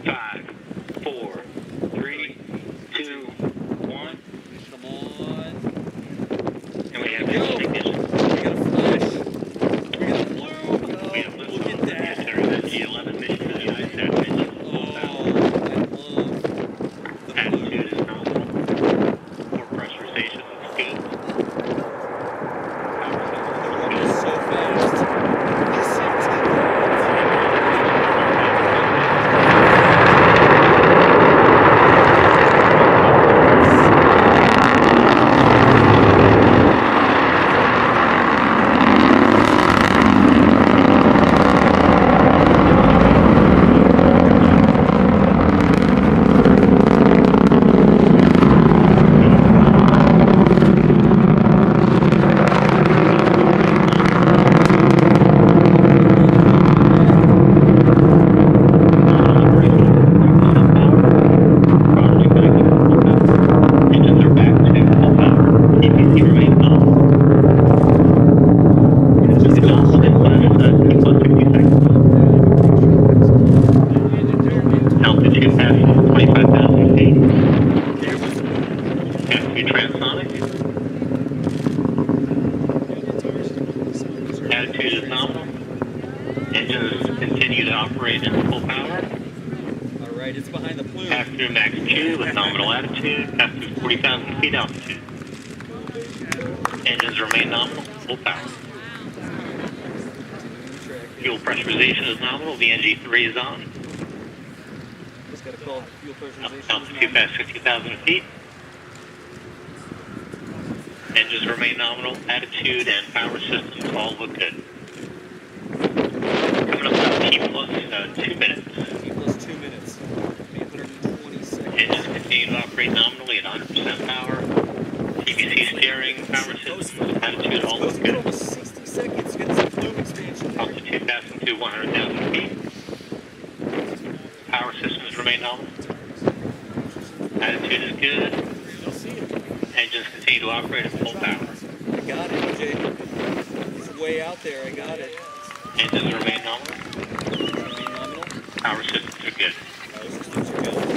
5, 4, 3, 2, 1. Come on. And we have Go. ignition. We got a flash. We got a blue. We have Look lift at off. that. Yes, sir. NG-11 mission to the United States. Oh, I love the blue. Attitude is nominal. Port pressurization is good. The run is so fast. Engines are back to full power. EPC remains nominal. Let's go. Nominal plus 60 seconds. Altitude passes 25,000 feet. Has to be transonic. Attitude is nominal. Engines continue to operate in full power. All right, it's behind the plume. Pass through max Q with nominal attitude. Pass through 40,000 feet altitude. Engines remain nominal, full power. Fuel pressurization is nominal. The NG-3 is on. Just got to call fuel pressurization. Altitude past 50,000 feet. Engines remain nominal. Attitude and power systems all look good. Coming up about T plus 2 minutes. T plus 2 minutes. 120 seconds. Engines continue to operate nominally at 100% power. TBC steering, power systems, attitude all Those look get good. almost 60 seconds. Get some flume expansion there. Altitude passing to 100,000 feet. Power systems remain nominal. Attitude is good. Engines continue to operate at full power. I got it, Jay. It's way out there. I got it. Engines remain nominal. Remain nominal. Power systems are good. Power systems are good.